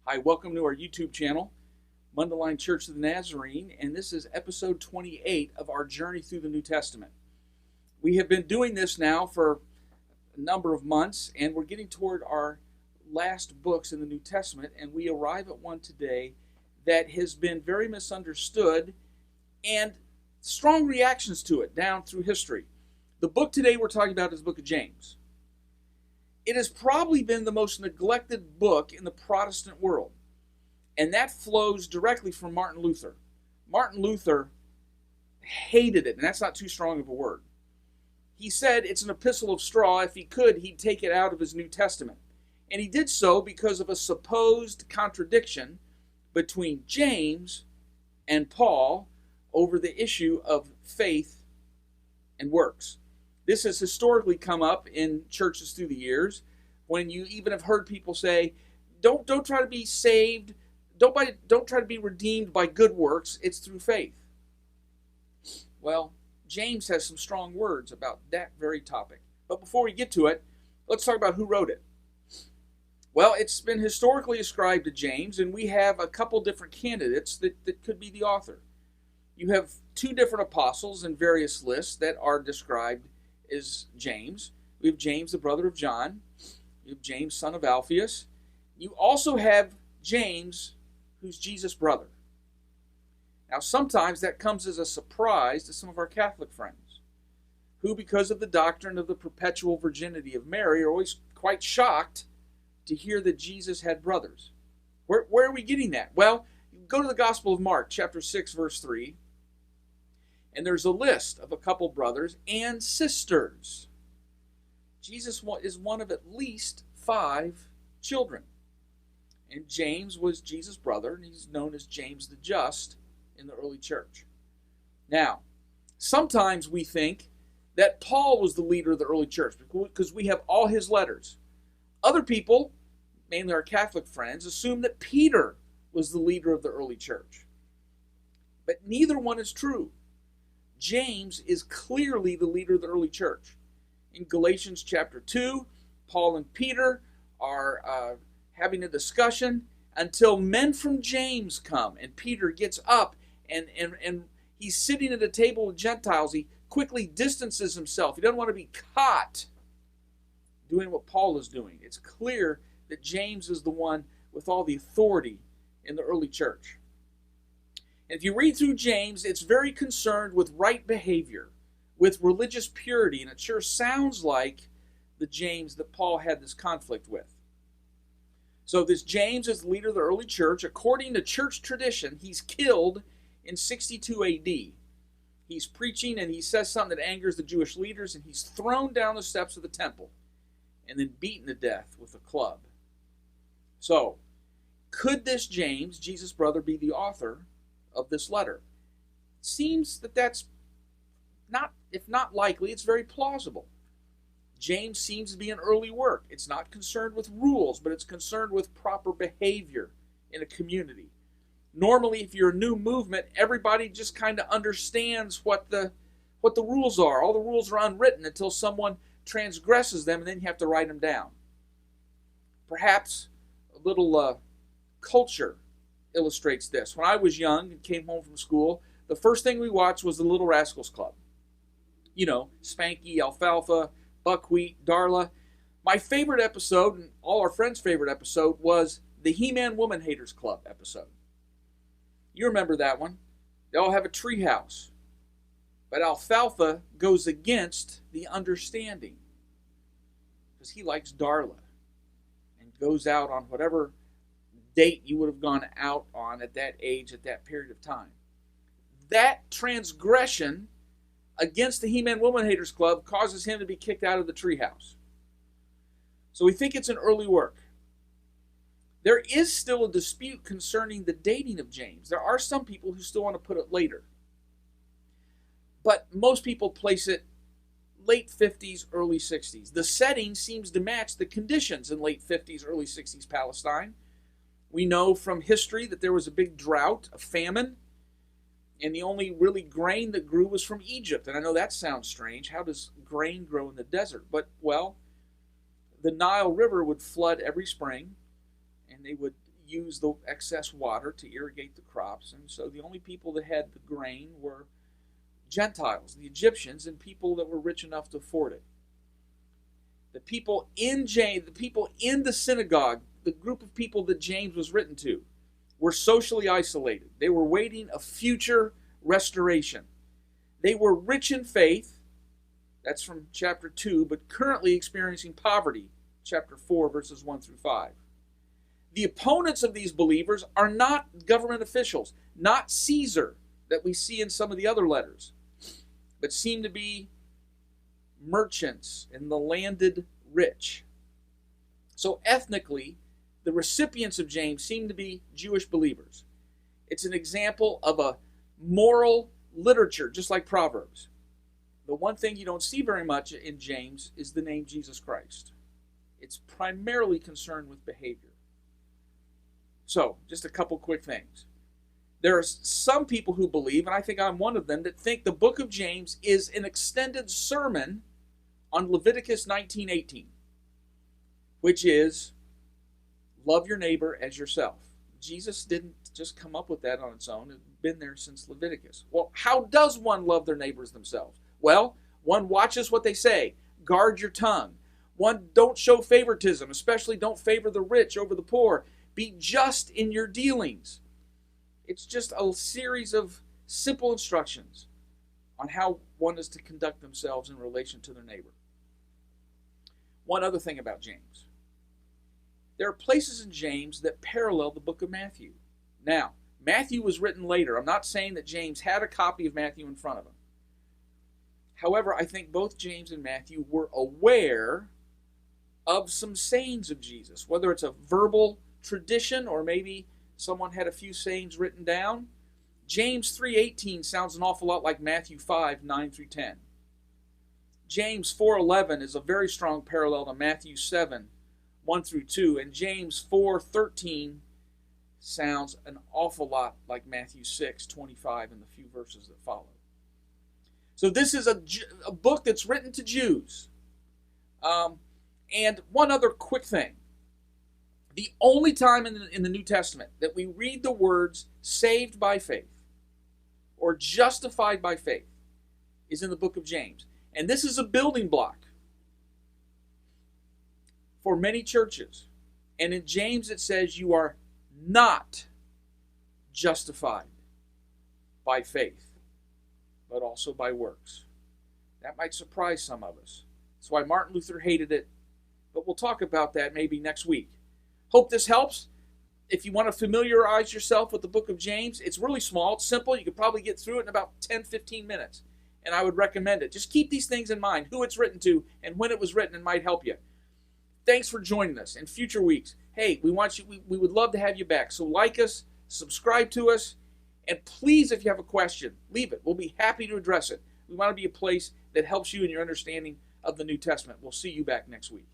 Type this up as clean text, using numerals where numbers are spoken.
Hi, welcome to our YouTube channel, Mundelein Church of the Nazarene, and this is episode 28 of our journey through the New Testament. We have been doing this now for a number of months, and we're getting toward our last books in the New Testament, and we arrive at one today that has been very misunderstood and strong reactions to it down through history. The book today we're talking about is the book of James. It has probably been the most neglected book in the Protestant world, and that flows directly from Martin Luther. Martin Luther hated it, and that's not too strong of a word. He said it's an epistle of straw. If he could, he'd take it out of his New Testament. And he did so because of a supposed contradiction between James and Paul over the issue of faith and works. This has historically come up in churches through the years when you even have heard people say, don't try to be saved, don't try to be redeemed by good works, it's through faith. Well, James has some strong words about that very topic. But before we get to it, let's talk about who wrote it. Well, it's been historically ascribed to James, and we have a couple different candidates that could be the author. You have two different apostles in various lists that are described is James. We have James, the brother of John. You have James, son of Alphaeus. You also have James, who's Jesus' brother. Now, sometimes that comes as a surprise to some of our Catholic friends, who, because of the doctrine of the perpetual virginity of Mary, are always quite shocked to hear that Jesus had brothers. Where are we getting that? Well, you go to the Gospel of Mark, chapter 6, verse 3, and there's a list of a couple brothers and sisters. Jesus is one of at least 5 children. And James was Jesus' brother, and he's known as James the Just in the early church. Now, sometimes we think that Paul was the leader of the early church because we have all his letters. Other people, mainly our Catholic friends, assume that Peter was the leader of the early church. But neither one is true. James is clearly the leader of the early church. In Galatians chapter 2, Paul and Peter are having a discussion until men from James come, and Peter gets up and he's sitting at a table with Gentiles. He quickly distances himself. He doesn't want to be caught doing what Paul is doing. It's clear that James is the one with all the authority in the early church. And if you read through James, it's very concerned with right behavior, with religious purity, and it sure sounds like the James that Paul had this conflict with. So this James is the leader of the early church. According to church tradition, he's killed in 62 AD. He's preaching and he says something that angers the Jewish leaders, and he's thrown down the steps of the temple and then beaten to death with a club. So, could this James, Jesus' brother, be the author of this letter? It seems that that's not, if not likely, it's very plausible. James seems to be an early work. It's not concerned with rules, but it's concerned with proper behavior in a community. Normally, if you're a new movement, everybody just kind of understands what the rules are. All the rules are unwritten until someone transgresses them, and then you have to write them down. Perhaps a little culture illustrates this. When I was young and came home from school, the first thing we watched was the Little Rascals Club. You know, Spanky, Alfalfa, Buckwheat, Darla. My favorite episode, and all our friends' favorite episode, was the He-Man Woman Haters Club episode. You remember that one. They all have a treehouse. But Alfalfa goes against the understanding because he likes Darla and goes out on whatever date you would have gone out on at that age, at that period of time. That transgression against the He-Man Woman Haters Club causes him to be kicked out of the treehouse. So we think it's an early work. There is still a dispute concerning the dating of James. There are some people who still want to put it later. But most people place it late 50s, early 60s. The setting seems to match the conditions in late 50s, early 60s Palestine. We know from history that there was a big drought, a famine, and the only really grain that grew was from Egypt. And I know that sounds strange. How does grain grow in the desert? But, well, the Nile River would flood every spring, and they would use the excess water to irrigate the crops. And so the only people that had the grain were Gentiles, the Egyptians, and people that were rich enough to afford it. The people in the synagogue, the group of people that James was written to, were socially isolated. They were waiting a future restoration. They were rich in faith, that's from chapter 2, but currently experiencing poverty, chapter 4, verses 1 through 5. The opponents of these believers are not government officials, not Caesar that we see in some of the other letters, but seem to be merchants and the landed rich. So ethnically, the recipients of James seem to be Jewish believers. It's an example of a moral literature, just like Proverbs. The one thing you don't see very much in James is the name Jesus Christ. It's primarily concerned with behavior. So, just a couple quick things. There are some people who believe, and I think I'm one of them, that think the book of James is an extended sermon on Leviticus 19:18, which is love your neighbor as yourself. Jesus didn't just come up with that on its own. It's been there since Leviticus. Well, how does one love their neighbors themselves? Well, one watches what they say. Guard your tongue. One, don't show favoritism, especially don't favor the rich over the poor. Be just in your dealings. It's just a series of simple instructions on how one is to conduct themselves in relation to their neighbor. One other thing about James. There are places in James that parallel the book of Matthew. Now, Matthew was written later. I'm not saying that James had a copy of Matthew in front of him. However, I think both James and Matthew were aware of some sayings of Jesus, whether it's a verbal tradition or maybe someone had a few sayings written down. James 3:18 sounds an awful lot like Matthew 5:9 through 10. James 4:11 is a very strong parallel to Matthew 7:1 through 2, and James 4:13 sounds an awful lot like Matthew 6:25 and the few verses that follow. So this is a book that's written to Jews. And one other quick thing. The only time in the New Testament that we read the words saved by faith or justified by faith is in the book of James. And this is a building block for many churches. And in James it says you are not justified by faith, but also by works. That might surprise some of us. That's why Martin Luther hated it, but we'll talk about that maybe next week. Hope this helps. If you want to familiarize yourself with the book of James, it's really small, it's simple. You could probably get through it in about 10-15 minutes, and I would recommend it. Just keep these things in mind, who it's written to and when it was written, and might help you. Thanks for joining us in future weeks. Hey, we would love to have you back. So like us, subscribe to us, and please, if you have a question, leave it. We'll be happy to address it. We want to be a place that helps you in your understanding of the New Testament. We'll see you back next week.